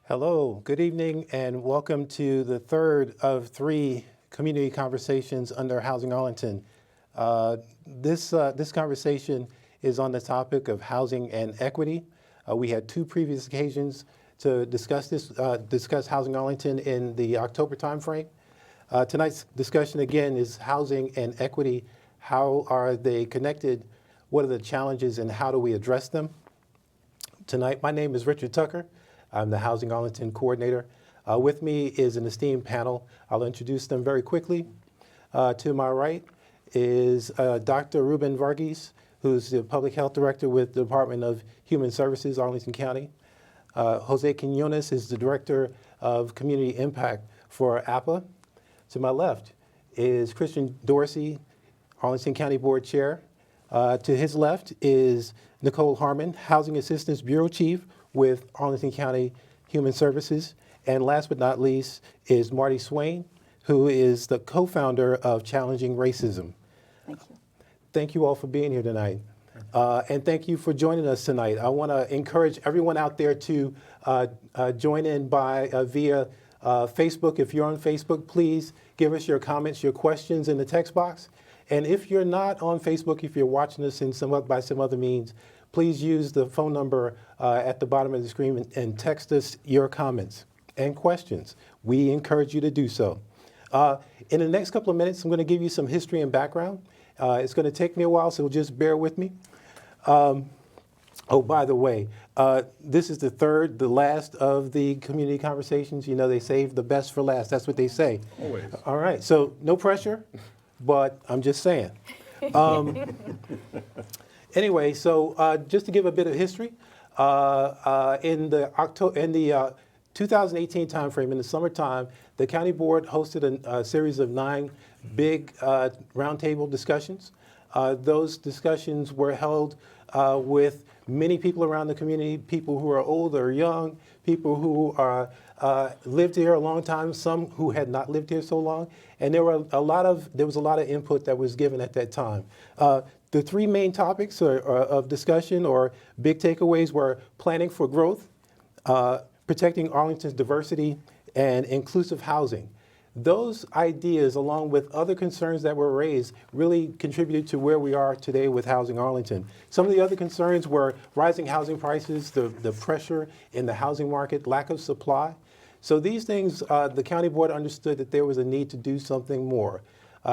Hello, good evening, and welcome to the third of three community conversations under Housing Arlington. This conversation is on the topic of housing and equity. We had two previous occasions to discuss Housing Arlington in the October timeframe. Tonight's discussion again is housing and equity. How are they connected? What are the challenges and how do we address them? Tonight, my name is Richard Tucker. I'm the Housing Arlington coordinator. With me is an esteemed panel. I'll introduce them very quickly. To my right is Dr. Ruben Varghese, who's the public health director with the Department of Human Services, Arlington County. Jose Quinones is the director of community impact for APA. To my left is Christian Dorsey, Arlington County Board Chair. To his left is Nicole Harmon, Housing Assistance Bureau Chief with Arlington County Human Services. And last but not least is Marty Swain, who is the co-founder of Challenging Racism. Thank you. Thank you all for being here tonight. And thank you for joining us tonight. I want to encourage everyone out there to join in via Facebook. If you're on Facebook, please give us your comments, your questions in the text box. And if you're not on Facebook, if you're watching us by some other means, please use the phone number at the bottom of the screen and text us your comments and questions. We encourage you to do so. In the next couple of minutes, I'm going to give you some history and background. It's going to take me a while, so just bear with me. Oh, by the way, this is the last of the community conversations. You know, they save the best for last. That's what they say. Always. All right, so no pressure, but I'm just saying. Anyway, so just to give a bit of history, in the 2018 timeframe, in the summertime, the county board hosted a series of 9 big roundtable discussions. Those discussions were held with many people around the community, people who are old or young, people who are lived here a long time, some who had not lived here so long, and there was a lot of input that was given at that time. The 3 main topics of discussion or big takeaways were planning for growth, protecting Arlington's diversity, and inclusive housing. Those ideas, along with other concerns that were raised, really contributed to where we are today with Housing Arlington. Some of the other concerns were rising housing prices, the pressure in the housing market, lack of supply. So these things, the county board understood that there was a need to do something more.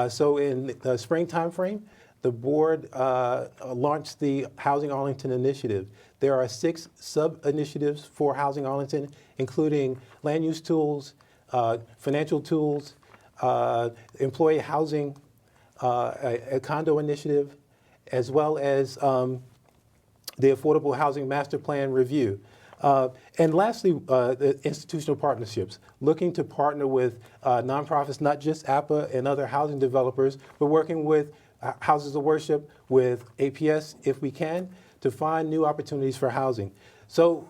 So in the spring timeframe, the board launched the Housing Arlington Initiative. There are 6 sub-initiatives for Housing Arlington, including land use tools, financial tools, employee housing, a condo initiative, as well as the Affordable Housing Master Plan review. And lastly, the institutional partnerships, looking to partner with nonprofits, not just APA and other housing developers, but working with houses of worship, with APS, if we can, to find new opportunities for housing. So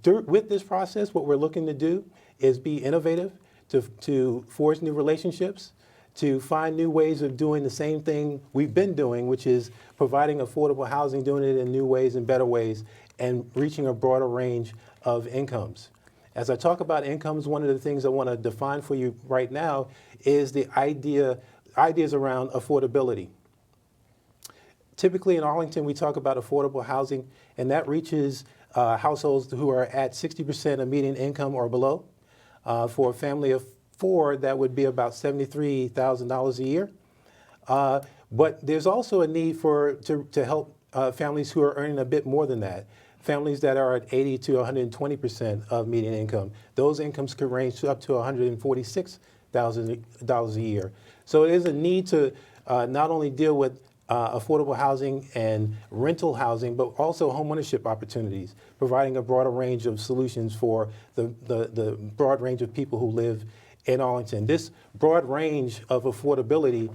with this process, what we're looking to do is be innovative, to forge new relationships, to find new ways of doing the same thing we've been doing, which is providing affordable housing, doing it in new ways and better ways, and reaching a broader range of incomes. As I talk about incomes, one of the things I want to define for you right now is the ideas around affordability. Typically in Arlington, we talk about affordable housing, and that reaches households who are at 60% of median income or below. For a family of 4, that would be about $73,000 a year. But there's also a need to help families who are earning a bit more than that. Families that are at 80 to 120% of median income. Those incomes could range up to $146,000 a year. So it is a need to not only deal with affordable housing and rental housing, but also homeownership opportunities, providing a broader range of solutions for the broad range of people who live in Arlington. This broad range of affordability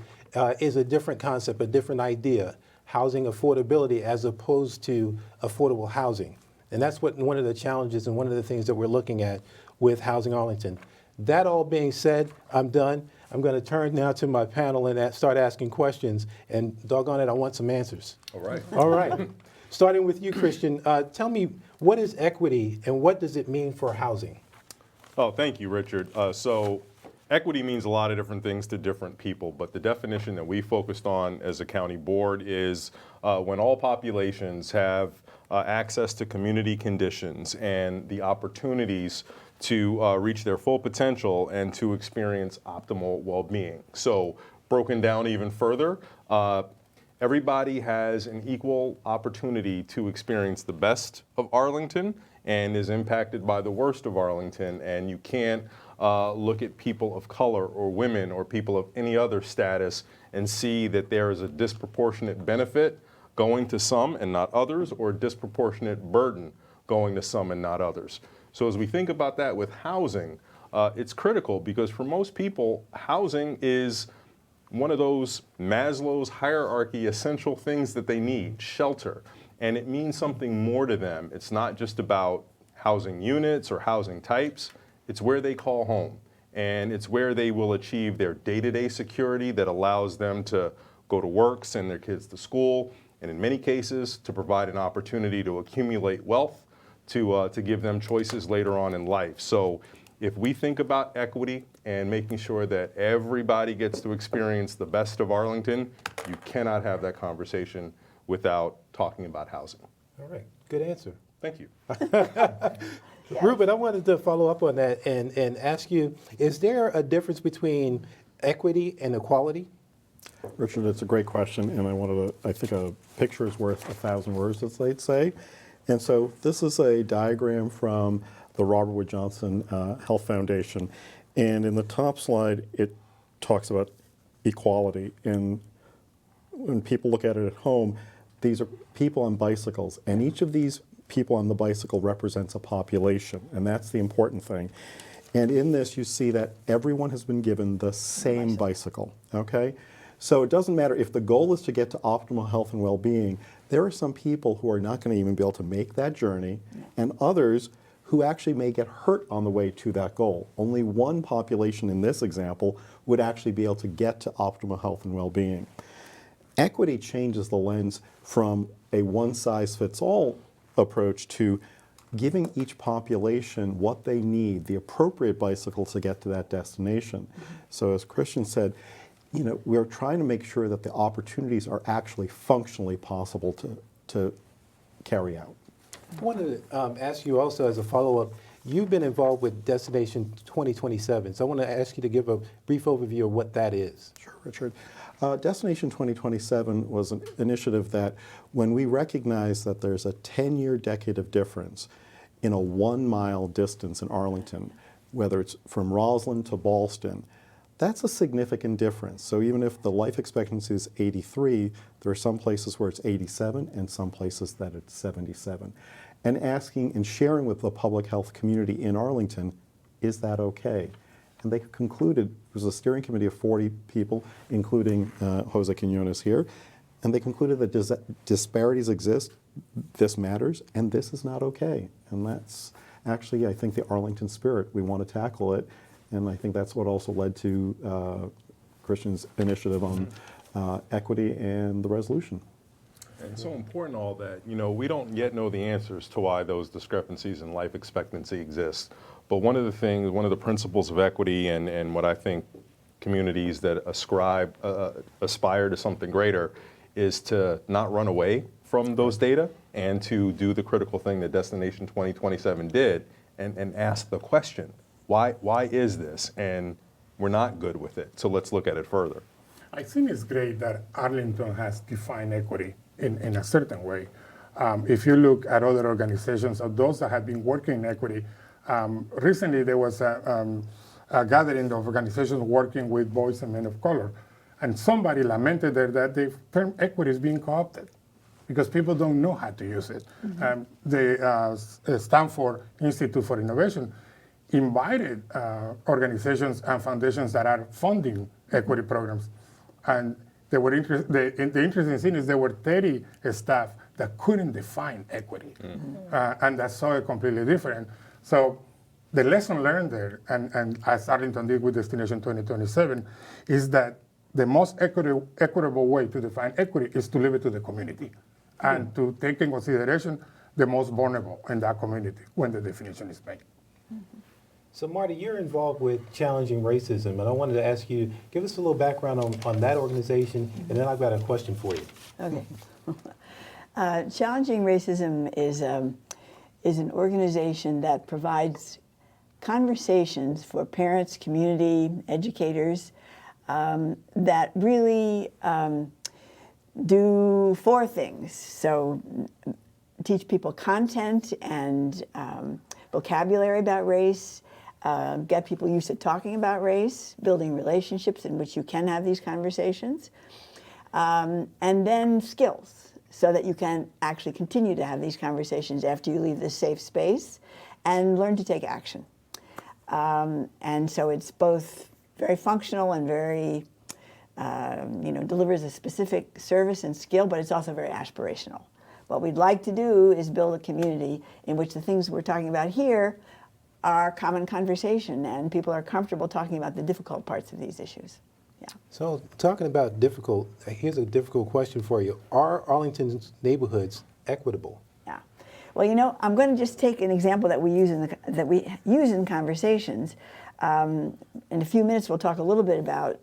is a different concept, a different idea, housing affordability as opposed to affordable housing. And that's one of the challenges and one of the things that we're looking at with Housing Arlington. That all being said, I'm done. I'm going to turn now to my panel and start asking questions. And doggone it, I want some answers. All right. All right. Starting with you, Christian, tell me, what is equity and what does it mean for housing? Oh, thank you, Richard. So equity means a lot of different things to different people, but the definition that we focused on as a county board is when all populations have access to community conditions and the opportunities to reach their full potential and to experience optimal well-being. So broken down even further, everybody has an equal opportunity to experience the best of Arlington and is impacted by the worst of Arlington, and you can't look at people of color or women or people of any other status and see that there is a disproportionate benefit going to some and not others, or a disproportionate burden going to some and not others. So as we think about that with housing, it's critical because for most people, housing is one of those Maslow's hierarchy essential things that they need, shelter. And it means something more to them. It's not just about housing units or housing types. It's where they call home. And it's where they will achieve their day-to-day security that allows them to go to work, send their kids to school, and in many cases, to provide an opportunity to accumulate wealth, to give them choices later on in life. So if we think about equity and making sure that everybody gets to experience the best of Arlington, you cannot have that conversation without talking about housing. All right, good answer. Thank you. Ruben, I wanted to follow up on that and ask you, is there a difference between equity and equality? Richard, that's a great question, and I think a picture is worth 1,000 words, as they'd say. And so this is a diagram from the Robert Wood Johnson Health Foundation. And in the top slide, it talks about equality. And when people look at it at home, these are people on bicycles. And each of these people on the bicycle represents a population. And that's the important thing. And in this, you see that everyone has been given the same bicycle, okay? So it doesn't matter if the goal is to get to optimal health and well-being, there are some people who are not going to even be able to make that journey, and others who actually may get hurt on the way to that goal. Only one population in this example would actually be able to get to optimal health and well-being. Equity changes the lens from a one-size-fits-all approach to giving each population what they need, the appropriate bicycle to get to that destination. So as Christian said, you know, we're trying to make sure that the opportunities are actually functionally possible to carry out. I wanted to ask you also as a follow-up, you've been involved with Destination 2027, so I want to ask you to give a brief overview of what that is. Sure, Richard. Destination 2027 was an initiative that when we recognize that there's a 10-year decade of difference in a 1-mile distance in Arlington, whether it's from Roslyn to Ballston, that's a significant difference. So even if the life expectancy is 83, there are some places where it's 87 and some places that it's 77. And asking and sharing with the public health community in Arlington, is that okay? And they concluded, it was a steering committee of 40 people, including Jose Quinones here, and they concluded that disparities exist, this matters, and this is not okay. And that's actually, I think, the Arlington spirit. We want to tackle it. And I think that's what also led to Christian's initiative on equity and the resolution. And so important all that, you know, we don't yet know the answers to why those discrepancies in life expectancy exist. But one of the things, one of the principles of equity and what I think communities that aspire to something greater is to not run away from those data and to do the critical thing that Destination 2027 did and ask the question, why is this? And we're not good with it, so let's look at it further. I think it's great that Arlington has defined equity in a certain way. If you look at other organizations or those that have been working in equity, recently there was a gathering of organizations working with boys and men of color. And somebody lamented there that the term equity is being co-opted because people don't know how to use it. The Stanford Institute for Innovation invited organizations and foundations that are funding equity programs. And they were the interesting thing is there were 30 staff that couldn't define equity. And that saw it completely different. So the lesson learned there, and as Arlington did with Destination 2027, is that the most equitable way to define equity is to leave it to the community and to take in consideration the most vulnerable in that community when the definition is made. So Marty, you're involved with Challenging Racism, and I wanted to ask you, give us a little background on that organization, and then I've got a question for you. Okay. Challenging Racism is an organization that provides conversations for parents, community, educators that really do four things. So teach people content and vocabulary about race, get people used to talking about race, building relationships in which you can have these conversations, and then skills so that you can actually continue to have these conversations after you leave this safe space and learn to take action. And so it's both very functional and very, delivers a specific service and skill, but it's also very aspirational. What we'd like to do is build a community in which the things we're talking about here are common conversation and people are comfortable talking about the difficult parts of these issues. Yeah. So talking about difficult, here's a difficult question for you. Are Arlington's neighborhoods equitable? Yeah. Well, I'm going to just take an example that we use in conversations. In a few minutes, we'll talk a little bit about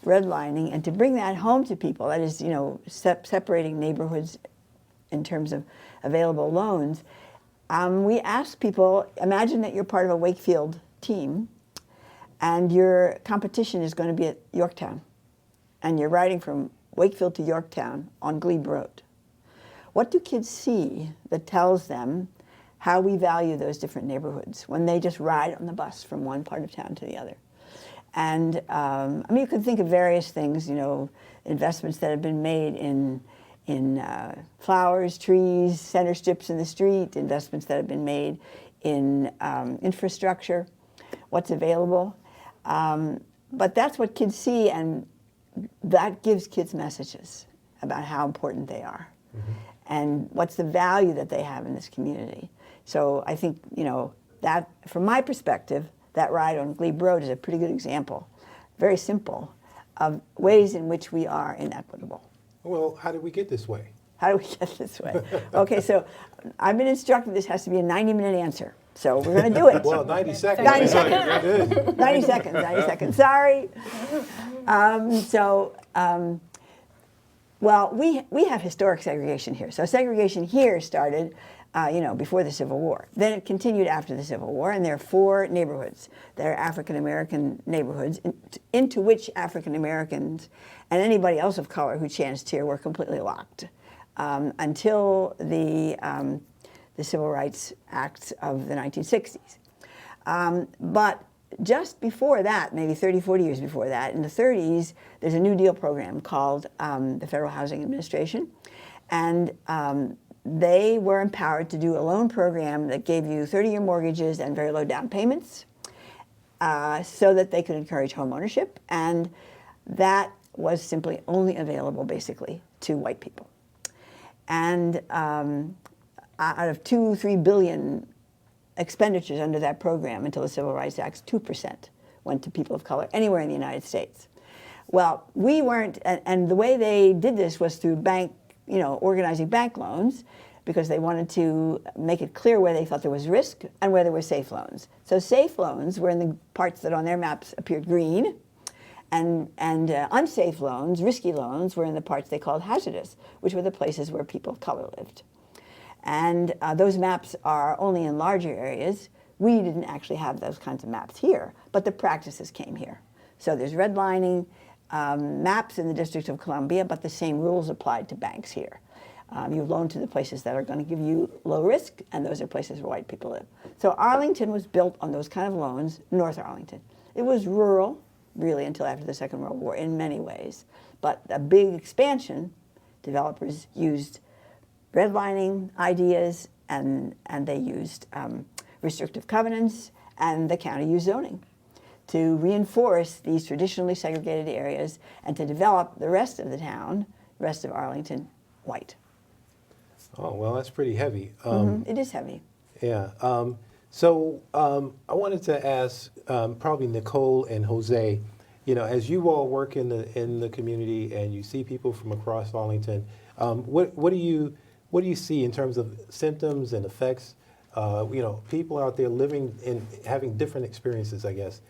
redlining, and to bring that home to people, that is, separating neighborhoods in terms of available loans. We ask people, imagine that you're part of a Wakefield team, and your competition is going to be at Yorktown, and you're riding from Wakefield to Yorktown on Glebe Road. What do kids see that tells them how we value those different neighborhoods when they just ride on the bus from one part of town to the other? And you could think of various things, investments that have been made in flowers, trees, center strips in the street, investments that have been made in infrastructure, what's available. But that's what kids see, and that gives kids messages about how important they are. Mm-hmm. And what's the value that they have in this community. So I think, that from my perspective, that ride on Glebe Road is a pretty good example, very simple, of ways in which we are inequitable. Well, how did we get this way? How do we get this way? Okay, so I've been instructed this has to be a 90-minute answer. So we're going to do it. Well, 90 seconds. 90 seconds. 90 seconds, 90 seconds. Sorry. Well, we have historic segregation here. So segregation here started, before the Civil War. Then it continued after the Civil War, and there are 4 neighborhoods that are African-American neighborhoods into which African-Americans and anybody else of color who chanced here were completely locked until the Civil Rights Acts of the 1960s. But just before that, maybe 30, 40 years before that, in the 30s, there's a New Deal program called the Federal Housing Administration. And they were empowered to do a loan program that gave you 30-year mortgages and very low down payments so that they could encourage home ownership. And that was simply only available, basically, to white people. And out of $2-3 billion expenditures under that program until the Civil Rights Act, 2% went to people of color anywhere in the United States. Well, we weren't, and the way they did this was through organizing bank loans, because they wanted to make it clear where they thought there was risk and where there were safe loans. So safe loans were in the parts that on their maps appeared green, and unsafe loans, risky loans, were in the parts they called hazardous, which were the places where people of color lived. And those maps are only in larger areas. We didn't actually have those kinds of maps here, but the practices came here. So there's redlining, maps in the District of Columbia, but the same rules applied to banks here. You loan to the places that are going to give you low risk, and those are places where white people live. So Arlington was built on those kind of loans, North Arlington. It was rural, really, until after the Second World War in many ways. But a big expansion, developers used redlining ideas, and they used restrictive covenants, and the county used zoning to reinforce these traditionally segregated areas and to develop the rest of the town, rest of Arlington, white. Oh, well, that's pretty heavy. It is heavy. Yeah. So I wanted to ask probably Nicole and Jose, as you all work in the community and you see people from across Arlington, what do you see in terms of symptoms and effects people out there living and having different experiences, I guess,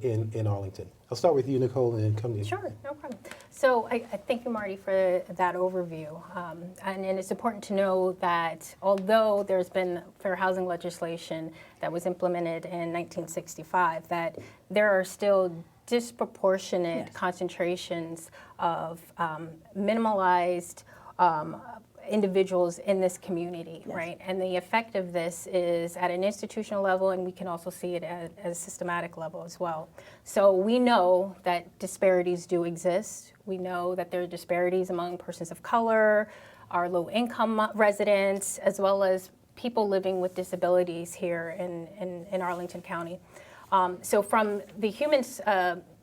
in Arlington. I'll start with you, Nicole, and then come to you. Sure, no problem. So I thank you, Marty, for that overview. And it's important to know that although there's been fair housing legislation that was implemented in 1965, that there are still disproportionate concentrations of minimalized individuals in this community, right? And the effect of this is at an institutional level, and we can also see it at a systematic level as well. So we know that disparities do exist. We know that there are disparities among persons of color, our low-income residents, as well as people living with disabilities here in Arlington County. So from the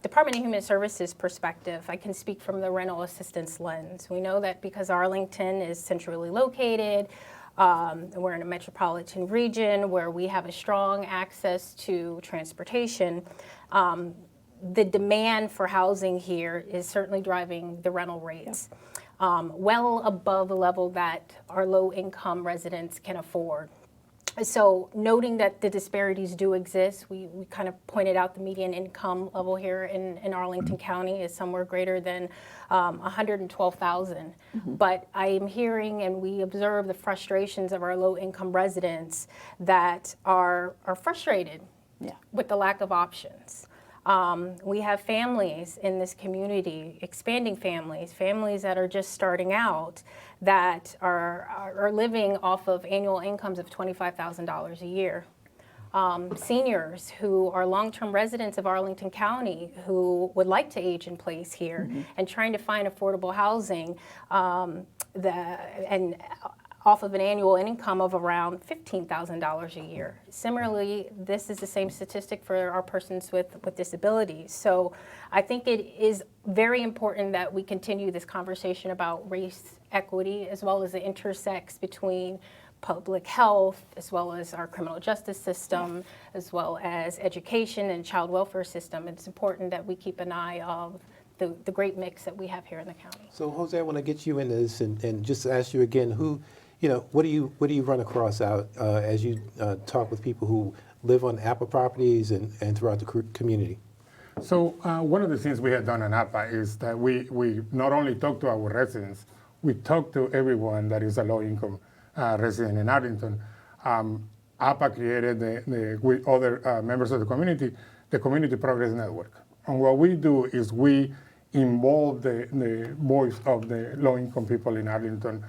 Department of Human Services perspective, I can speak from the rental assistance lens. We know that because Arlington is centrally located, we're in a metropolitan region where we have a strong access to transportation, the demand for housing here is certainly driving the rental rates well above the level that our low-income residents can afford. So noting that the disparities do exist, we kind of pointed out the median income level here in Arlington County is somewhere greater than 112,000. But I am hearing and we observe the frustrations of our low-income residents that are frustrated with the lack of options. We have families in this community, expanding families that are just starting out, that are living off of annual incomes of $25,000 a year. Seniors who are long-term residents of Arlington County who would like to age in place here and trying to find affordable housing and off of an annual income of around $15,000 a year. Similarly, this is the same statistic for our persons with disabilities. So I think it is very important that we continue this conversation about race equity as well as the intersects between public health, as well as our criminal justice system, as well as education and child welfare system. It's important that we keep an eye of the great mix that we have here in the county. So Jose, I want to get you into this and just ask you again, what do you run across out as you talk with people who live on APA properties and throughout the community? So one of the things we have done in APA is that we not only talk to our residents, we talk to everyone that is a low-income resident in Arlington. APA created, with other members of the Community Progress Network. And what we do is we involve the voice of the low-income people in Arlington.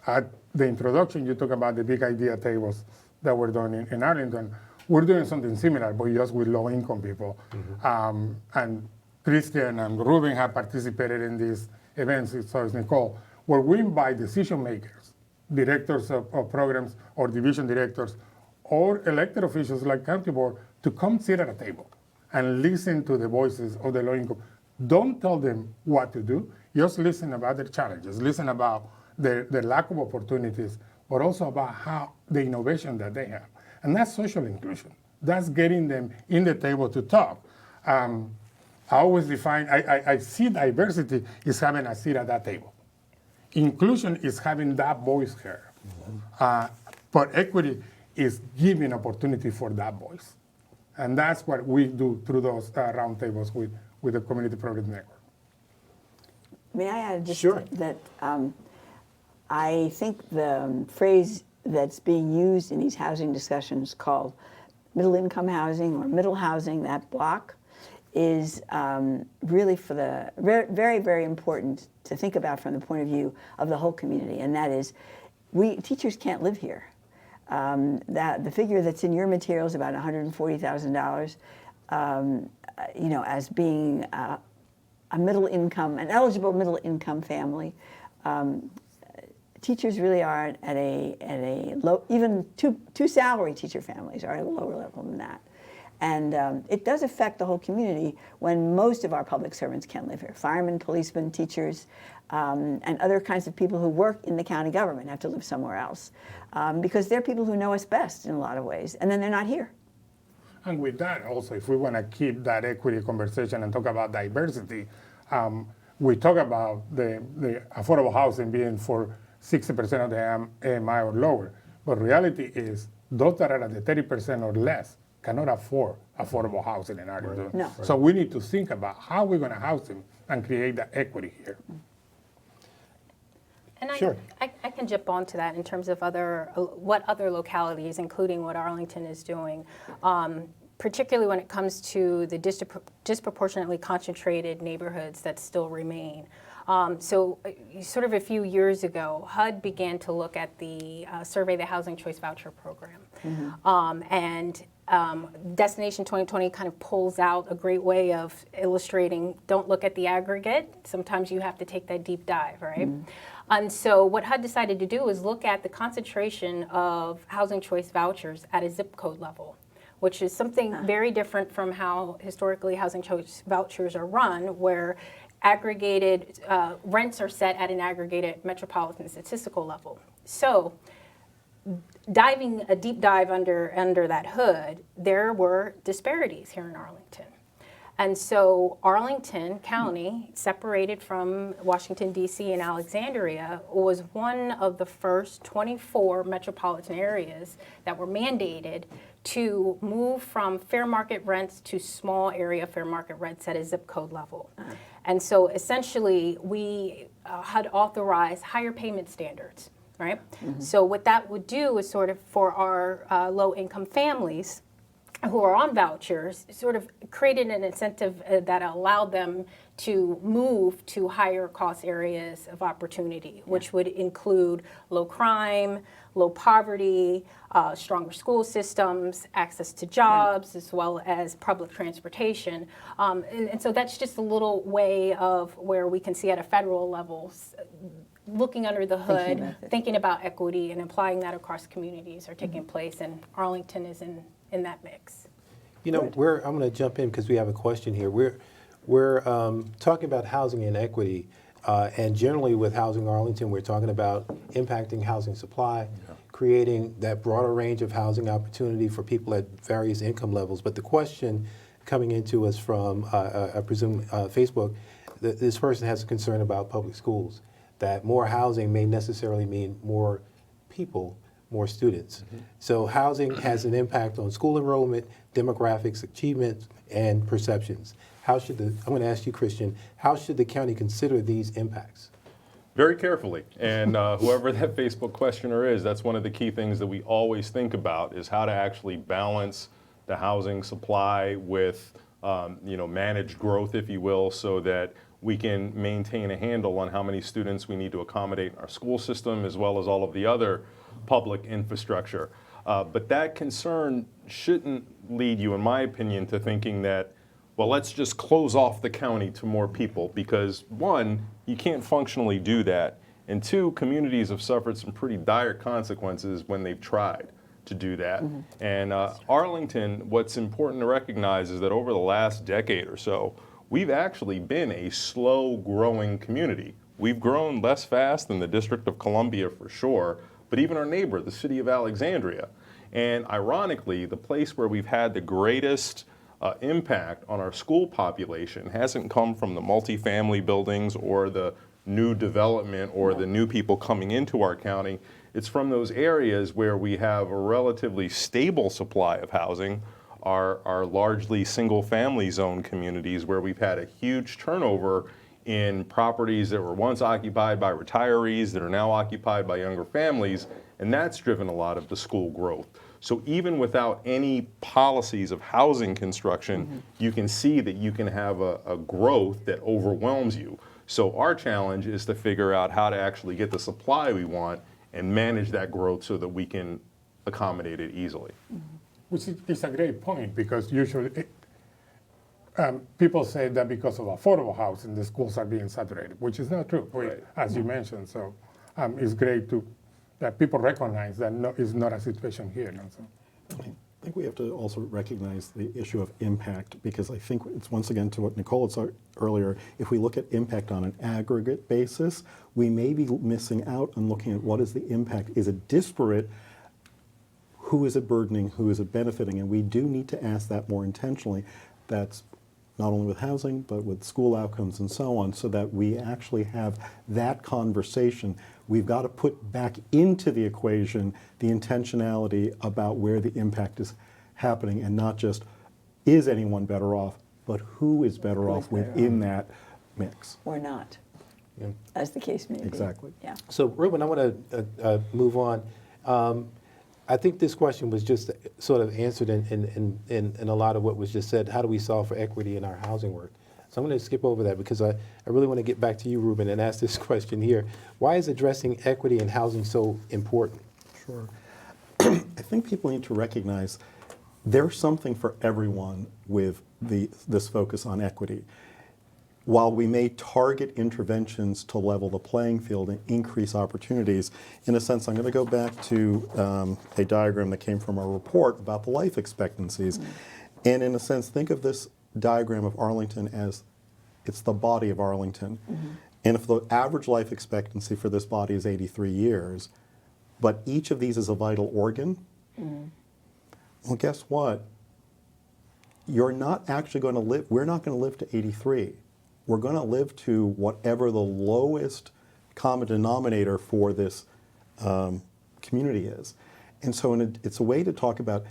At the introduction, you talk about the big idea tables that we're doing in Arlington. We're doing something similar, but just with low-income people. And Christian and Ruben have participated in these events, so is Nicole, where we invite decision makers, directors of programs or division directors, or elected officials like county board to come sit at a table and listen to the voices of the low-income. Don't tell them what to do, just listen about their challenges, listen about their lack of opportunities, but also about how the innovation that they have. And that's social inclusion. That's getting them in the table to talk. I always define, I see diversity is having a seat at that table. Inclusion is having that voice heard. But equity is giving opportunity for that voice. And that's what we do through those roundtables with the Community Progress Network. May I add just Sure. that I think the phrase that's being used in these housing discussions called middle income housing or middle housing, that block, is really for the very, very important to think about from the point of view of the whole community, and that is teachers can't live here. That the figure that's in your materials about $140,000, as being a middle income, an eligible middle income family, teachers really are at a low, even two salary teacher families are at a lower level than that. And it does affect the whole community when most of our public servants can't live here. Firemen, policemen, teachers, and other kinds of people who work in the county government have to live somewhere else because they're people who know us best in a lot of ways, and then they're not here. And with that also, if we want to keep that equity conversation and talk about diversity, we talk about the affordable housing being for 60% of the AMI or lower. But reality is those that are at the 30% or less cannot afford affordable housing in Arlington. No. So we need to think about how we're going to house them and create that equity here. And Sure. I can jump onto that in terms of what other localities, including what Arlington is doing, particularly when it comes to the disproportionately concentrated neighborhoods that still remain. So sort of a few years ago, HUD began to look at the survey, the Housing Choice Voucher Program. And Destination 2020 kind of pulls out a great way of illustrating, don't look at the aggregate. Sometimes you have to take that deep dive, right? And so what HUD decided to do is look at the concentration of housing choice vouchers at a zip code level, which is something very different from how historically housing choice vouchers are run, where aggregated rents are set at an aggregated metropolitan statistical level. So diving a deep dive under that hood, there were disparities here in Arlington. And so Arlington County, separated from Washington, D.C. and Alexandria, was one of the first 24 metropolitan areas that were mandated to move from fair market rents to small area fair market rents at a zip code level. And so essentially, we had authorized higher payment standards, right? So what that would do is sort of for our low-income families who are on vouchers, sort of created an incentive that allowed them to move to higher cost areas of opportunity, which would include low crime, low poverty, stronger school systems, access to jobs, as well as public transportation. And so that's just a little way of where we can see at a federal level, looking under the hood, thinking about equity and applying that across communities are taking place, and Arlington is in that mix. You know, I'm going to jump in because we have a question here. We're talking about housing inequity, and generally with Housing Arlington, we're talking about impacting housing supply, creating that broader range of housing opportunity for people at various income levels. But the question coming into us from, I presume, Facebook, this person has a concern about public schools, that more housing may necessarily mean more people, more students. So housing has an impact on school enrollment, demographics, achievement, and perceptions. I'm going to ask you, Christian, how should the county consider these impacts? Very carefully. And whoever that Facebook questioner is, that's one of the key things that we always think about is how to actually balance the housing supply with managed growth, if you will, so that we can maintain a handle on how many students we need to accommodate in our school system, as well as all of the other public infrastructure. But that concern shouldn't lead you, in my opinion, to thinking that, well, let's just close off the county to more people, because one, you can't functionally do that, and two, communities have suffered some pretty dire consequences when they've tried to do that. And Arlington, what's important to recognize is that over the last decade or so, we've actually been a slow-growing community. We've grown less fast than the District of Columbia for sure, but even our neighbor, the city of Alexandria. And ironically, the place where we've had the greatest impact on our school population hasn't come from the multifamily buildings or the new development or the new people coming into our county. It's from those areas where we have a relatively stable supply of housing, our largely single-family zone communities where we've had a huge turnover in properties that were once occupied by retirees that are now occupied by younger families, and that's driven a lot of the school growth. So even without any policies of housing construction, you can see that you can have a growth that overwhelms you. So our challenge is to figure out how to actually get the supply we want and manage that growth so that we can accommodate it easily. Which is a great point, because usually people say that because of affordable housing, the schools are being saturated, which is not true, as you mentioned. So it's great that people recognize that it's not a situation here. So. I think we have to also recognize the issue of impact, because I think it's once again to what Nicole had said earlier, if we look at impact on an aggregate basis, we may be missing out on looking at what is the impact. Is it disparate? Who is it burdening? Who is it benefiting? And we do need to ask that more intentionally. That's not only with housing, but with school outcomes and so on, so that we actually have that conversation. We've got to put back into the equation the intentionality about where the impact is happening, and not just, is anyone better off, but who is better Who is off better within that mix. Or not, Yeah. as the case may be. Exactly. Yeah. So, Ruben, I want to move on. I think this question was just sort of answered in a lot of what was just said. How do we solve for equity in our housing work? So I'm going to skip over that because I really want to get back to you, Ruben, and ask this question here. Why is addressing equity in housing so important? Sure. I think people need to recognize there's something for everyone with this focus on equity. While we may target interventions to level the playing field and increase opportunities, in a sense, I'm going to go back to a diagram that came from our report about the life expectancies. And in a sense, think of this diagram of Arlington as it's the body of Arlington. And if the average life expectancy for this body is 83 years, but each of these is a vital organ, well, guess what? You're not actually going to live, we're not going to live to 83. We're going to live to whatever the lowest common denominator for this community is. And so it's a way to talk about,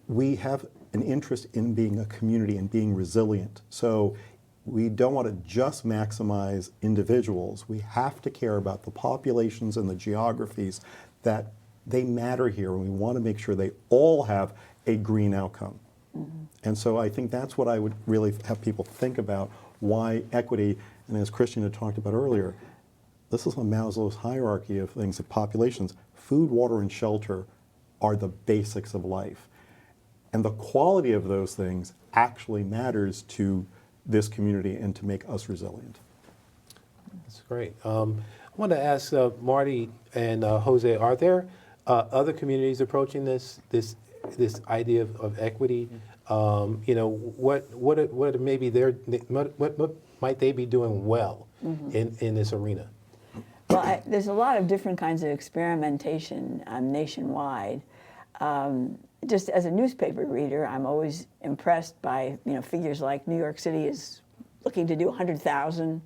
we have an interest in being a community and being resilient. So we don't want to just maximize individuals. We have to care about the populations and the geographies that they matter here, and we want to make sure they all have a green outcome. And so I think that's what I would really have people think about, why equity, and as Christian had talked about earlier, this is on Maslow's hierarchy of things, of populations. Food, water, and shelter are the basics of life. And the quality of those things actually matters to this community and to make us resilient. That's great. I want to ask Marty and Jose, are there other communities approaching this idea of equity? You know, what maybe what might they be doing well in this arena? Well, there's a lot of different kinds of experimentation nationwide. Just as a newspaper reader, I'm always impressed by figures like New York City is looking to do 100,000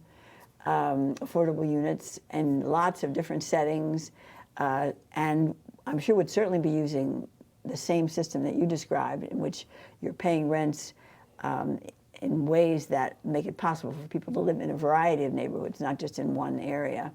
affordable units in lots of different settings, and I'm sure would certainly be using the same system that you described, in which you're paying rents in ways that make it possible for people to live in a variety of neighborhoods, not just in one area.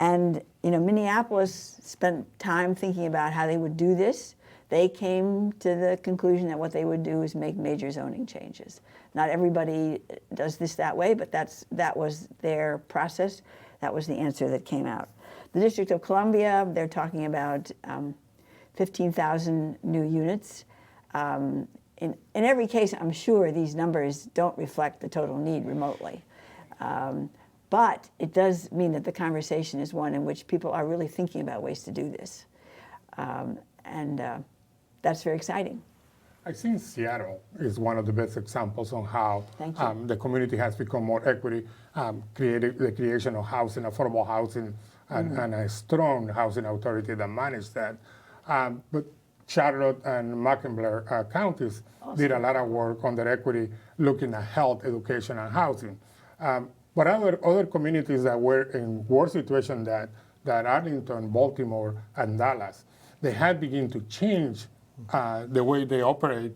And Minneapolis spent time thinking about how they would do this. They came to the conclusion that what they would do is make major zoning changes. Not everybody does this that way, but that was their process. That was the answer that came out. The District of Columbia, they're talking about 15,000 new units. In every case, I'm sure these numbers don't reflect the total need remotely. But it does mean that the conversation is one in which people are really thinking about ways to do this. And that's very exciting. I think Seattle is one of the best examples on how the community has become more equity, created the creation of housing, affordable housing, and a strong housing authority that managed that. But Charlotte and Mecklenburg counties did a lot of work on their equity, looking at health, education, and housing. But other communities that were in worse situation than Arlington, Baltimore, and Dallas, they had begun to change the way they operate,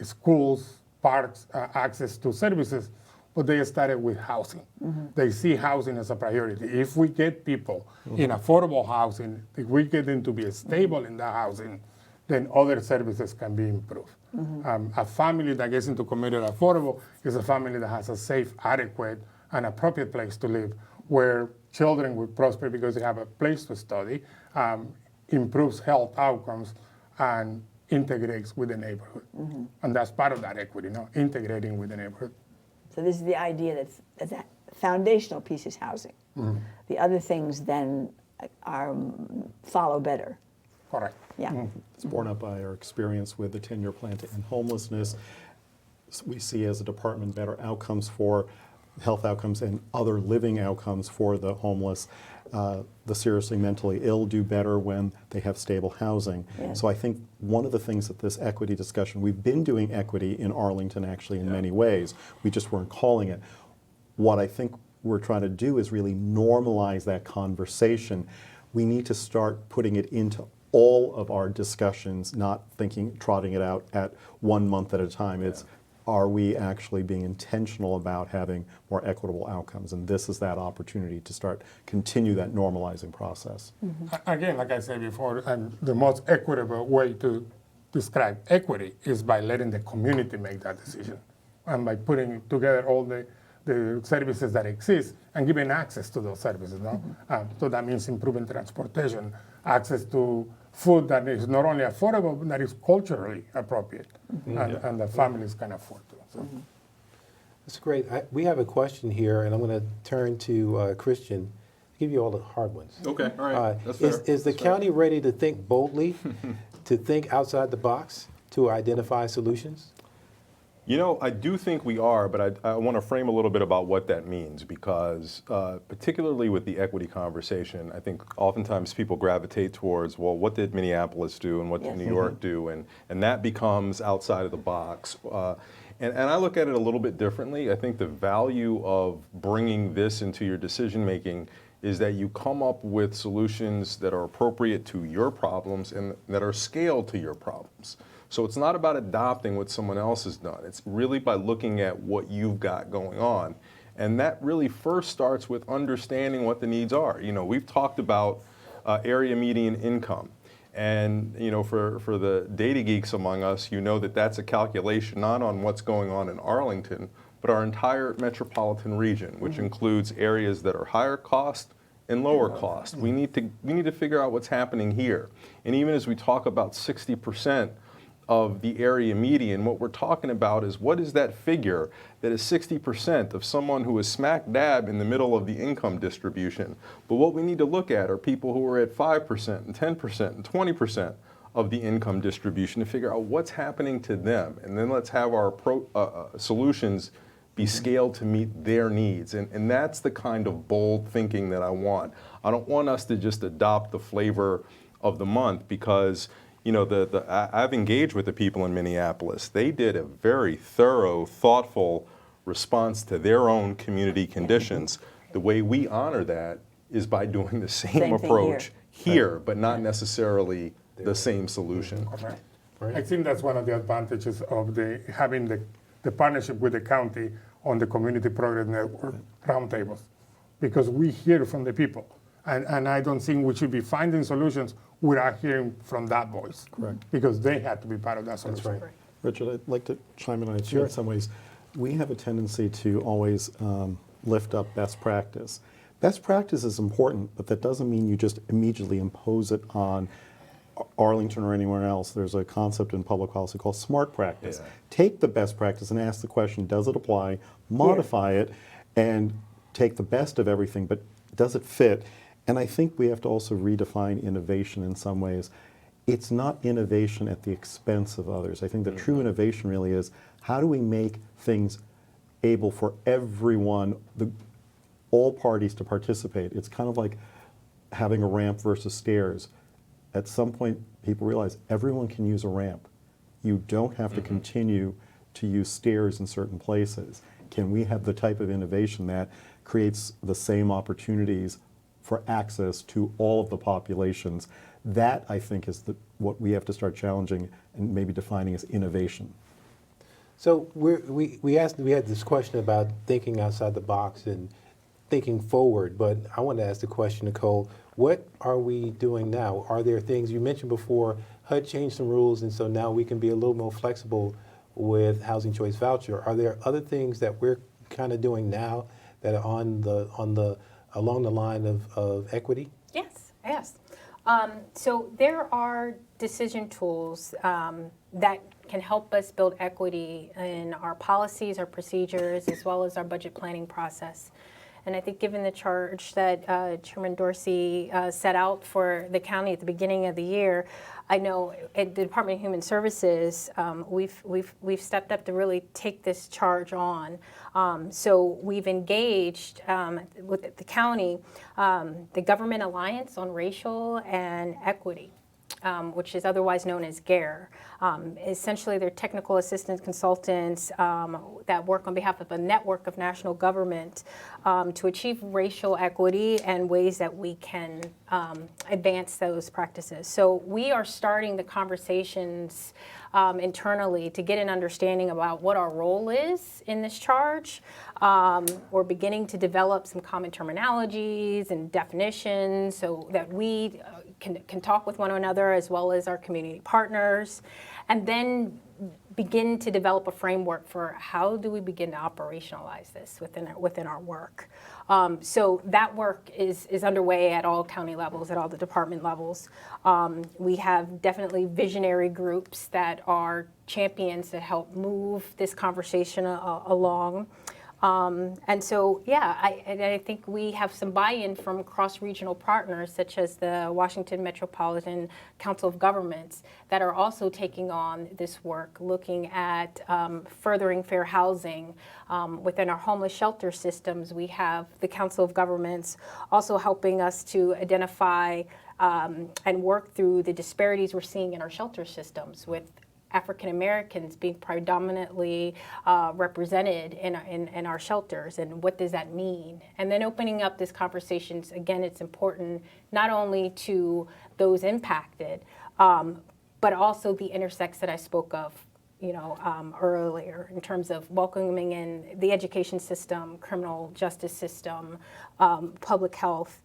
schools, parks, access to services, but they started with housing. They see housing as a priority. If we get people in affordable housing, if we get them to be stable in that housing, then other services can be improved. A family that gets into community affordable is a family that has a safe, adequate, and appropriate place to live, where children will prosper because they have a place to study, improves health outcomes, and integrates with the neighborhood. And that's part of that equity, integrating with the neighborhood. So this is the idea that the foundational piece is housing. The other things then follow better. Correct. Yeah. It's borne out by our experience with the 10-year plan to end homelessness. We see as a department better outcomes for health outcomes and other living outcomes for the homeless. The seriously mentally ill do better when they have stable housing. Yeah. So I think one of the things that this equity discussion, we've been doing equity in Arlington actually in many ways. We just weren't calling it. What I think we're trying to do is really normalize that conversation. We need to start putting it into all of our discussions, not trotting it out at 1 month at a time. It's, are we actually being intentional about having more equitable outcomes? And this is that opportunity to continue that normalizing process. Again, like I said before, and the most equitable way to describe equity is by letting the community make that decision and by putting together all the services that exist and giving access to those services. No? So that means improving transportation, access to food that is not only affordable, but that is culturally appropriate and the families can afford to. So. That's great. We have a question here, and I'm going to turn to Christian. Give you all the hard ones. Okay, all right. That's fair. Is the county ready to think boldly, to think outside the box, to identify solutions? You know, I do think we are, but I want to frame a little bit about what that means because particularly with the equity conversation, I think oftentimes people gravitate towards, well, what did Minneapolis do and what did New York do? And that becomes outside of the box. And I look at it a little bit differently. I think the value of bringing this into your decision making is that you come up with solutions that are appropriate to your problems and that are scaled to your problems. So it's not about adopting what someone else has done. It's really by looking at what you've got going on. And that really first starts with understanding what the needs are. You know, we've talked about area median income. And, you know, for the data geeks among us, you know that that's a calculation not on what's going on in Arlington, but our entire metropolitan region, which includes areas that are higher cost and lower cost. We need to figure out what's happening here. And even as we talk about 60% of the area median, what we're talking about is what is that figure that is 60% of someone who is smack dab in the middle of the income distribution. But what we need to look at are people who are at 5% and 10% and 20% of the income distribution to figure out what's happening to them. And then let's have our solutions be scaled to meet their needs. And that's the kind of bold thinking that I want. I don't want us to just adopt the flavor of the month because you know, I've engaged with the people in Minneapolis. They did a very thorough, thoughtful response to their own community conditions. The way we honor that is by doing the same approach here, but not necessarily the same solution. Right. I think that's one of the advantages of having the partnership with the county on the community progress network roundtables, because we hear from the people. And I don't think we should be finding solutions without hearing from that voice. Correct. Because they had to be part of that solution. That's right. Richard, I'd like to chime in on it too. In some ways, we have a tendency to always lift up best practice. Best practice is important, but that doesn't mean you just immediately impose it on Arlington or anywhere else. There's a concept in public policy called smart practice. Yeah. Take the best practice and ask the question, does it apply? Modify it and take the best of everything, but does it fit? And I think we have to also redefine innovation in some ways. It's not innovation at the expense of others. I think the true innovation really is, how do we make things able for everyone, all parties to participate? It's kind of like having a ramp versus stairs. At some point, people realize everyone can use a ramp. You don't have to continue to use stairs in certain places. Can we have the type of innovation that creates the same opportunities for access to all of the populations? That, I think, is what we have to start challenging and maybe defining as innovation. So we had this question about thinking outside the box and thinking forward, but I want to ask the question, Nicole, what are we doing now? Are there things, you mentioned before, HUD changed some rules, and so now we can be a little more flexible with Housing Choice Voucher. Are there other things that we're kind of doing now that are along the line of equity? Yes. So there are decision tools that can help us build equity in our policies, our procedures, as well as our budget planning process. And I think given the charge that Chairman Dorsey set out for the county at the beginning of the year, I know at the Department of Human Services, we've stepped up to really take this charge on. So we've engaged with the county, the Government Alliance on Racial and Equity, which is otherwise known as GARE. Essentially, they're technical assistance consultants that work on behalf of a network of national government to achieve racial equity and ways that we can advance those practices. So we are starting the conversations internally to get an understanding about what our role is in this charge. We're beginning to develop some common terminologies and definitions so that we can talk with one another as well as our community partners, and then begin to develop a framework for how do we begin to operationalize this within our work. So that work is underway at all county levels, at all the department levels. We have definitely visionary groups that are champions to help move this conversation along. And so, yeah, I think we have some buy-in from cross-regional partners, such as the Washington Metropolitan Council of Governments, that are also taking on this work, looking at furthering fair housing. Within our homeless shelter systems, we have the Council of Governments also helping us to identify and work through the disparities we're seeing in our shelter systems, with African Americans being predominantly represented in our shelters, and what does that mean? And then opening up these conversations, again, it's important not only to those impacted, but also the intersects that I spoke of earlier, in terms of welcoming in the education system, criminal justice system, public health.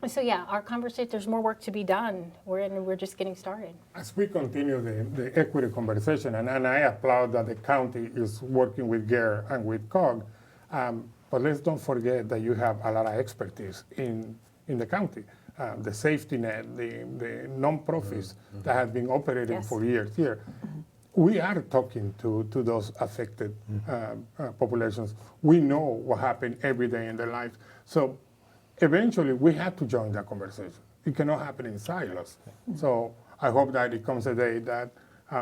So yeah, our conversation, there's more work to be done. We're just getting started. As we continue the equity conversation, and I applaud that the county is working with GARE and with COG, but let's don't forget that you have a lot of expertise in the county. The safety net, the non-profits that have been operating Yes. for years here. We are talking to those affected populations. We know what happened every day in their lives. So eventually, we have to join that conversation. It cannot happen in silos. So I hope that it comes a day that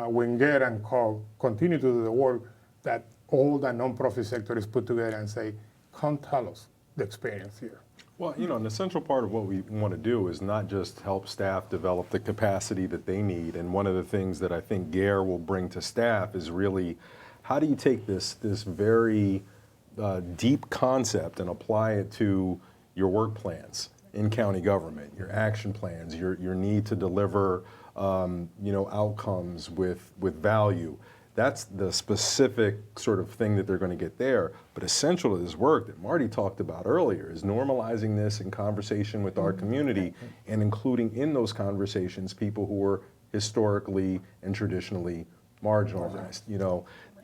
when GARE and COG continue to do the work, that all the nonprofit sector is put together and say, come tell us the experience here. Well, an essential part of what we want to do is not just help staff develop the capacity that they need. And one of the things that I think GARE will bring to staff is really, how do you take this very deep concept and apply it to your work plans in county government, your action plans, your need to deliver outcomes with value. That's the specific sort of thing that they're going to get there. But essential to this work that Marty talked about earlier is normalizing this in conversation with our community, and including in those conversations people who were historically and traditionally marginalized.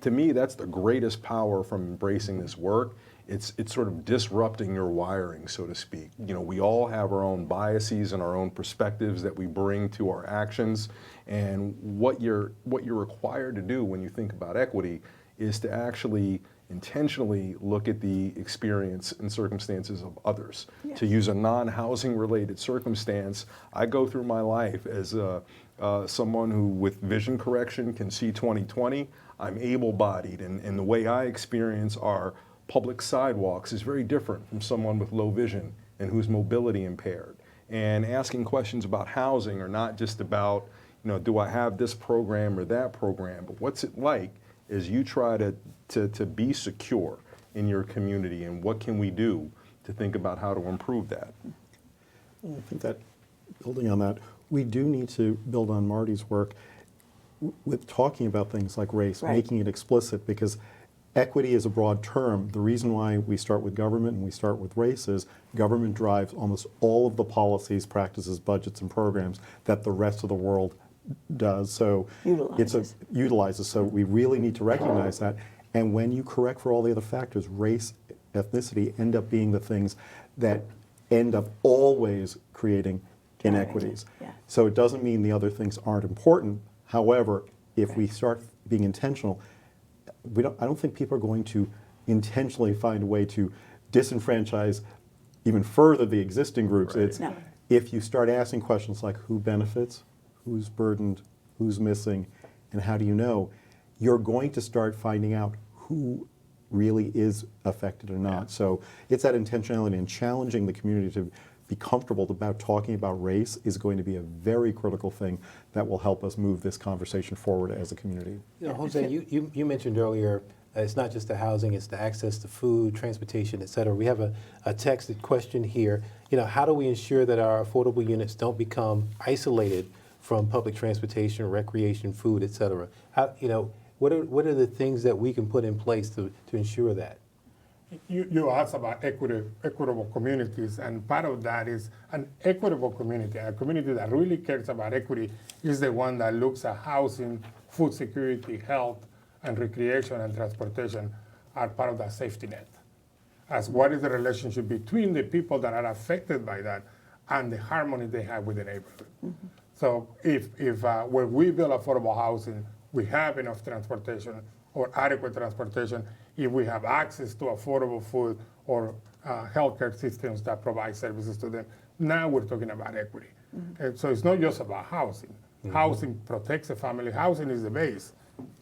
To me, that's the greatest power from embracing this work. It's sort of disrupting your wiring, so to speak. We all have our own biases and our own perspectives that we bring to our actions. And what you're required to do when you think about equity is to actually intentionally look at the experience and circumstances of others. Yes. To use a non-housing related circumstance, I go through my life as someone who with vision correction can see 20/20. I'm able-bodied, and the way I experience our public sidewalks is very different from someone with low vision and who's mobility impaired. And asking questions about housing are not just about, do I have this program or that program, but what's it like as you try to be secure in your community, and what can we do to think about how to improve that? I think that, building on that, we do need to build on Marty's work with talking about things like race, Right. making it explicit, because equity is a broad term. The reason why we start with government and we start with race is government drives almost all of the policies, practices, budgets, and programs that the rest of the world does. So utilizes. So we really need to recognize that. And when you correct for all the other factors, race, ethnicity end up being the things that end up always creating inequities. Yeah. So it doesn't mean the other things aren't important. However, if we start being intentional, I don't think people are going to intentionally find a way to disenfranchise even further the existing groups. Right. It's No. if you start asking questions like who benefits, who's burdened, who's missing, and how do you know, you're going to start finding out who really is affected or not. So it's that intentionality and challenging the community to be comfortable about talking about race is going to be a very critical thing that will help us move this conversation forward as a community. You know, Jose, you mentioned earlier, it's not just the housing, it's the access to food, transportation, et cetera. We have a texted question here. You know, how do we ensure that our affordable units don't become isolated from public transportation, recreation, food, et cetera? How, you know, what are the things that we can put in place to ensure that? You asked about equitable communities, and part of that is an equitable community. A community that really cares about equity is the one that looks at housing, food security, health, and recreation and transportation are part of that safety net. As what is the relationship between the people that are affected by that and the harmony they have with the neighborhood. Mm-hmm. So if when we build affordable housing, we have enough transportation or adequate transportation, if we have access to affordable food or healthcare systems that provide services to them, now we're talking about equity. Mm-hmm. And so it's not just about housing. Mm-hmm. Housing protects the family. Housing is the base,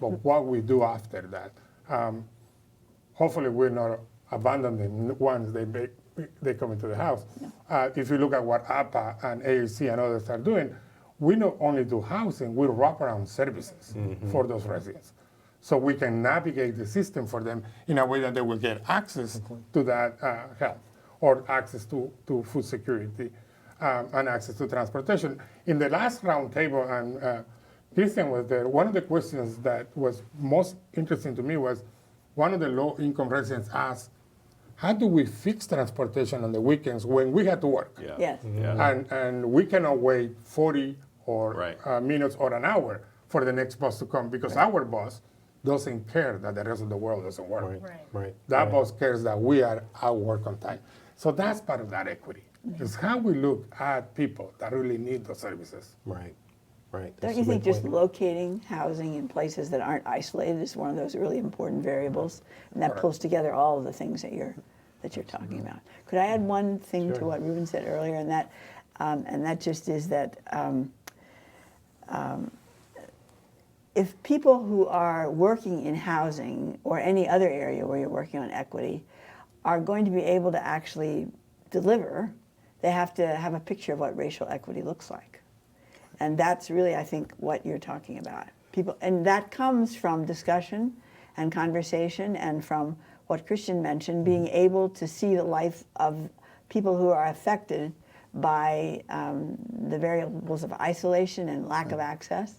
but what we do after that. Hopefully we're not abandoning once they come into the house. No. If you look at what APA and AAC and others are doing, we not only do housing, we wrap around services for those residents. So we can navigate the system for them in a way that they will get access to that health or access to food security and access to transportation. In the last round table, and Christian was there, one of the questions that was most interesting to me was one of the low-income residents asked, how do we fix transportation on the weekends when we have to work? Yeah. Yes. Yeah. And we cannot wait 40 or Right. minutes or an hour for the next bus to come because our bus doesn't care that the rest of the world doesn't work. Right. That bus cares that we are at work on time. So that's part of that equity. It's how we look at people that really need those services. Right. Don't That's you a think great just point. locating housing in places that aren't isolated is one of those really important variables? And that Correct. pulls together all of the things that you're talking about. Could I add one thing to Sure. what Ruben said earlier, and that just is that if people who are working in housing or any other area where you're working on equity are going to be able to actually deliver, they have to have a picture of what racial equity looks like. And that's really, I think, what you're talking about. People, and that comes from discussion and conversation and from what Christian mentioned, being able to see the life of people who are affected by the variables of isolation and lack of access.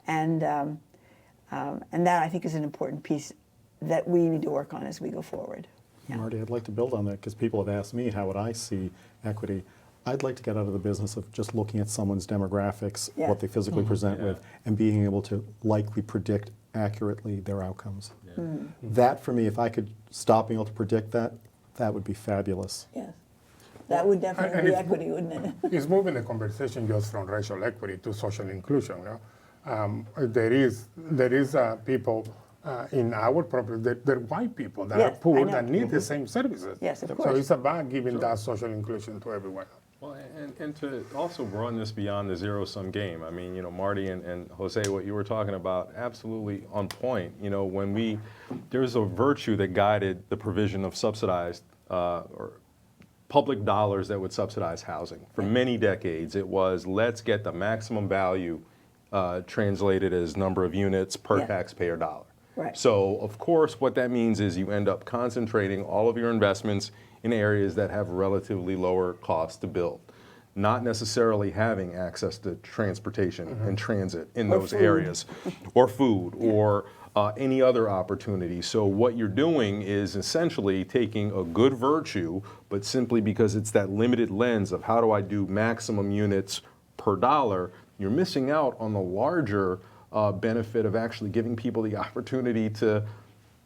And that, I think, is an important piece that we need to work on as we go forward. Yeah. Marty, I'd like to build on that because people have asked me how would I see equity. I'd like to get out of the business of just looking at someone's demographics, Yeah. what they physically present Yeah. with, and being able to likely predict accurately their outcomes. That, for me, if I could stop being able to predict that, that would be fabulous. Yes. That would definitely And be it's- equity, wouldn't it? It's moving the conversation just from racial equity to social inclusion. No? There is people in our property, they're white people that Yes, are poor I know. that need the same services. Yes, of So course. it's about giving that social inclusion to everyone. Well, and to also run this beyond the zero-sum game. I mean, you know, Marty and Jose, what you were talking about, absolutely on point. You know, when there's a virtue that guided the provision of subsidized or public dollars that would subsidize housing. For many decades, it was let's get the maximum value translated as number of units per Yeah. taxpayer dollar. Right. So, of course, what that means is you end up concentrating all of your investments in areas that have relatively lower cost to build, not necessarily having access to transportation and transit in Or those food. areas, or food, or any other opportunity. So what you're doing is essentially taking a good virtue, but simply because it's that limited lens of how do I do maximum units per dollar, you're missing out on the larger benefit of actually giving people the opportunity to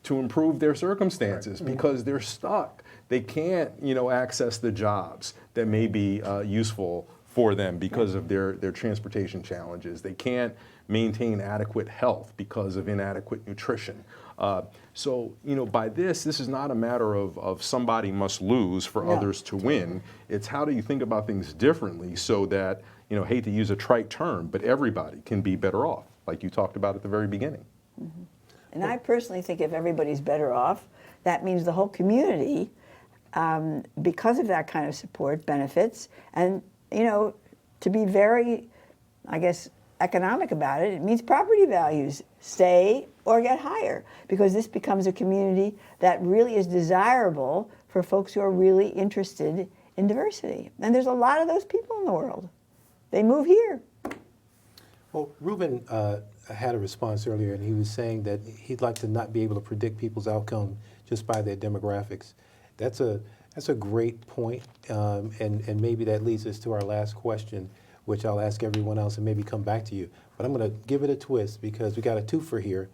improve their circumstances because they're stuck. They can't, access the jobs that may be useful for them because of their transportation challenges. They can't maintain adequate health because of inadequate nutrition. So, by this is not a matter of somebody must lose for No. others to win. It's how do you think about things differently so that, hate to use a trite term, but everybody can be better off, like you talked about at the very beginning. And I personally think if everybody's better off, that means the whole community, because of that kind of support, benefits. And, to be very, I guess, economic about it, it means property values stay or get higher, because this becomes a community that really is desirable for folks who are really interested in diversity. And there's a lot of those people in the world. They move here. Well, Ruben had a response earlier, and he was saying that he'd like to not be able to predict people's outcome just by their demographics. That's a great point, and maybe that leads us to our last question, which I'll ask everyone else and maybe come back to you. But I'm going to give it a twist because we got a twofer here.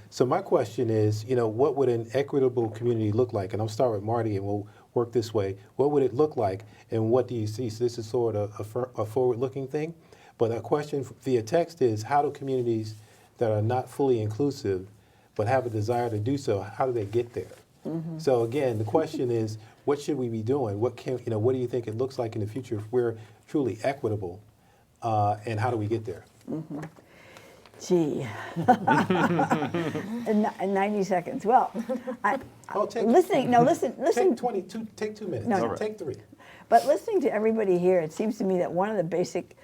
So my question is, what would an equitable community look like? And I'll start with Marty, and we'll work this way. What would it look like, and what do you see? So this is sort of a forward-looking thing. But a question via text is, how do communities that are not fully inclusive but have a desire to do so, how do they get there? Mm-hmm. So again, the question is, what should we be doing? What do you think it looks like in the future if we're truly equitable, and how do we get there? Mm-hmm. Gee, in 90 seconds. Well, listen. Take 2 minutes. No, Take 3. But listening to everybody here, it seems to me that one of the basic,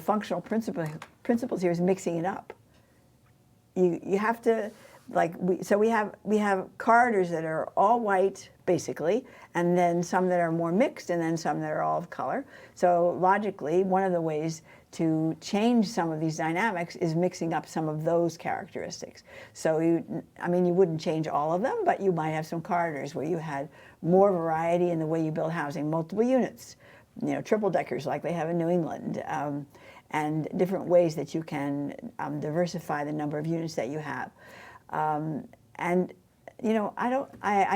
functional principles here is mixing it up. You have to, we have corridors that are all white, basically, and then some that are more mixed, and then some that are all of color. So logically, one of the ways to change some of these dynamics is mixing up some of those characteristics. So you wouldn't change all of them, but you might have some corridors where you had more variety in the way you build housing, multiple units, triple deckers like they have in New England, and different ways that you can diversify the number of units that you have. I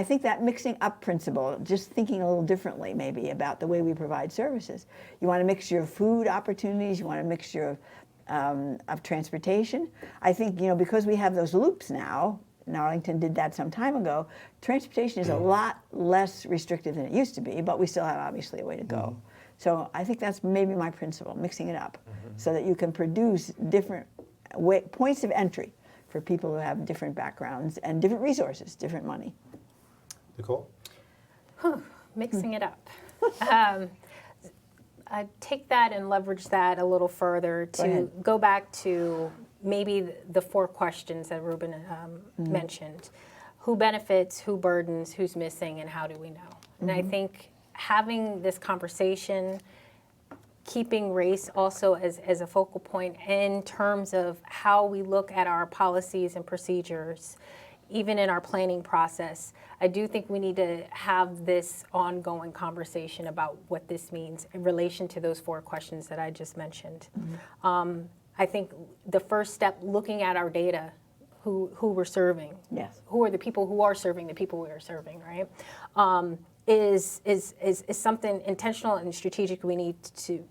think that mixing up principle, just thinking a little differently maybe about the way we provide services. You want a mixture of food opportunities, you want a mixture of transportation. I think, because we have those loops now, and Arlington did that some time ago, transportation is a lot less restrictive than it used to be, but we still have obviously a way to go. Mm-hmm. So I think that's maybe my principle, mixing it up, so that you can produce different points of entry for people who have different backgrounds and different resources, different money. Nicole? Mixing it up. I take that and leverage that a little further to go back to maybe the 4 questions that Ruben mentioned. Who benefits, who burdens, who's missing, and how do we know? And I think having this conversation, keeping race also as a focal point in terms of how we look at our policies and procedures, even in our planning process, I do think we need to have this ongoing conversation about what this means in relation to those 4 questions that I just mentioned. I think the first step, looking at our data, who we're serving, who are the people who are serving the people we are serving, right? Is something intentional and strategic we need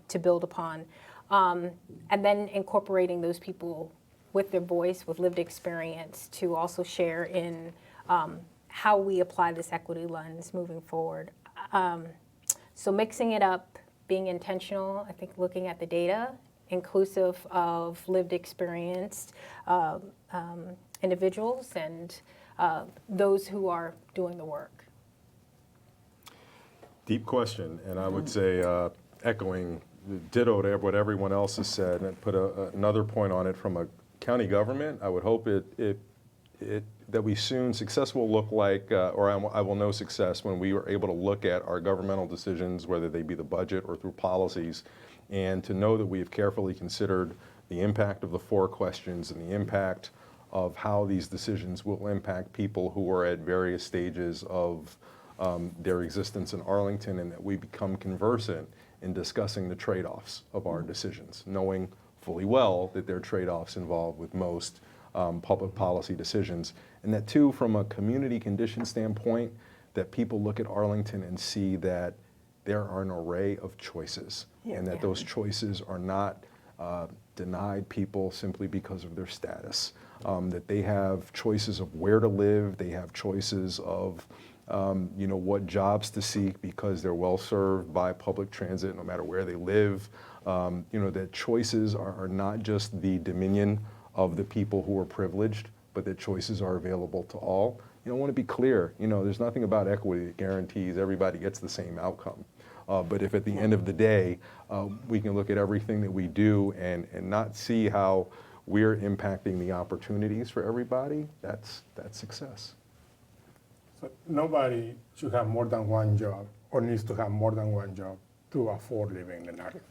to build upon. And then incorporating those people with their voice, with lived experience, to also share in how we apply this equity lens moving forward. So mixing it up, being intentional, I think looking at the data, inclusive of lived experienced individuals and those who are doing the work. Deep question, and I would say echoing ditto to what everyone else has said, and put another point on it from a county government. I would hope that we soon, success will look like, or I will know success when we are able to look at our governmental decisions, whether they be the budget or through policies, and to know that we have carefully considered the impact of the 4 questions and the impact of how these decisions will impact people who are at various stages of their existence in Arlington, and that we become conversant in discussing the trade-offs of our decisions, knowing fully well that there are trade-offs involved with most public policy decisions. And that too, from a community condition standpoint, that people look at Arlington and see that there are an array of choices, and that those choices are not denied people simply because of their status. that they have choices of where to live, they have choices of what jobs to seek because they're well served by public transit no matter where they live. That choices are not just the dominion of the people who are privileged, but that choices are available to all. I want to be clear, there's nothing about equity that guarantees everybody gets the same outcome. But if at the end of the day, we can look at everything that we do and not see how we're impacting the opportunities for everybody, that's success. So nobody should have more than one job or needs to have more than one job to afford living in Arlington.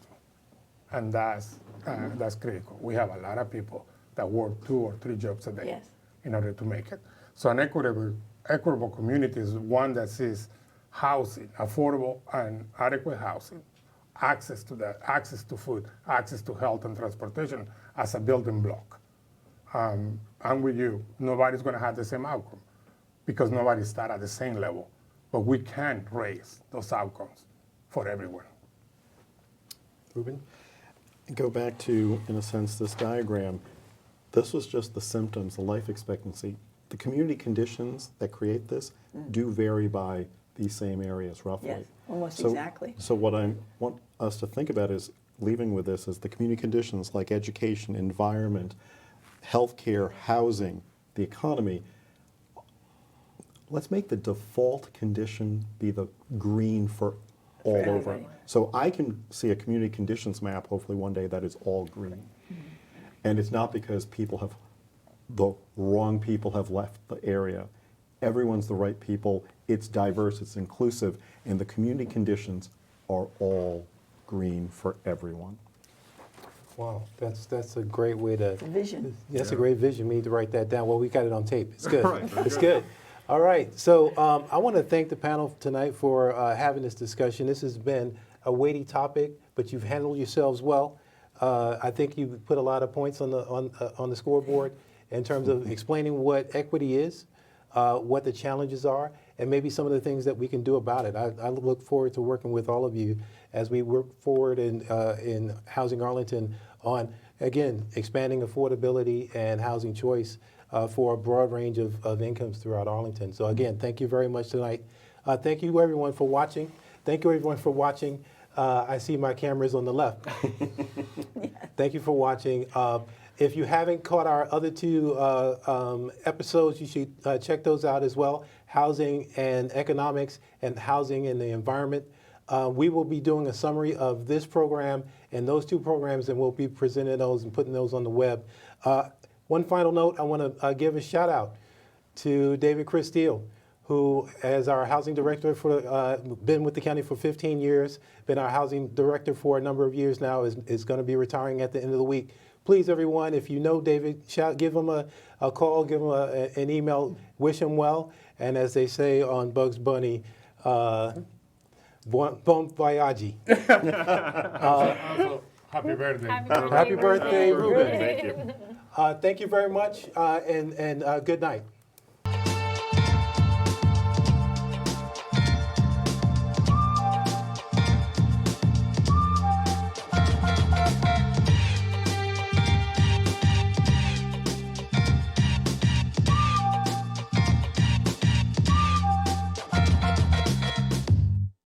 And that's critical. We have a lot of people that work 2 or 3 jobs a day Yes. in order to make it. So an equitable community is one that sees housing, affordable and adequate housing, access to that, access to food, access to health and transportation as a building block. I'm with you. Nobody's going to have the same outcome because nobody starts at the same level. But we can raise those outcomes for everyone. Ruben? Go back to, in a sense, this diagram. This was just the symptoms, the life expectancy. The community conditions that create this do vary by these same areas, roughly. Yes, almost exactly. So what I want us to think about is, leaving with this, is the community conditions like education, environment, healthcare, housing, the economy. Let's make the default condition be the green for all over. everybody. So I can see a community conditions map, hopefully one day, that is all green. And it's not because the wrong people have left the area. Everyone's the right people, it's diverse, it's inclusive, and the community conditions are all green for everyone. Wow, that's a great way to. The vision. That's a great vision. We need to write that down. Well, we got it on tape. It's good. Right, very It's good. All right. So I want to thank the panel tonight for having this discussion. This has been a weighty topic, but you've handled yourselves well. I think you put a lot of points on the scoreboard in terms of explaining what equity is, what the challenges are, and maybe some of the things that we can do about it. I look forward to working with all of you as we work forward in Housing Arlington on, again, expanding affordability and housing choice for a broad range of incomes throughout Arlington. So again, thank you very much tonight. Thank you everyone for watching. Thank you everyone for watching. I see my camera's on the left. Thank you for watching. If you haven't caught our other 2 episodes, you should check those out as well. Housing and economics and housing and the environment. We will be doing a summary of this program and those 2 programs, and we'll be presenting those and putting those on the web. One final note, I want to give a shout out to David Chris Steele, who, as our housing director, been with the county for 15 years, been our housing director for a number of years now, is going to be retiring at the end of the week. Please, everyone, if you know David, give him a call, give him an email, wish him well, and as they say on Bugs Bunny, bon voyage. Also, happy birthday. Happy birthday, Ruben. Thank you. Thank you very much, and good night.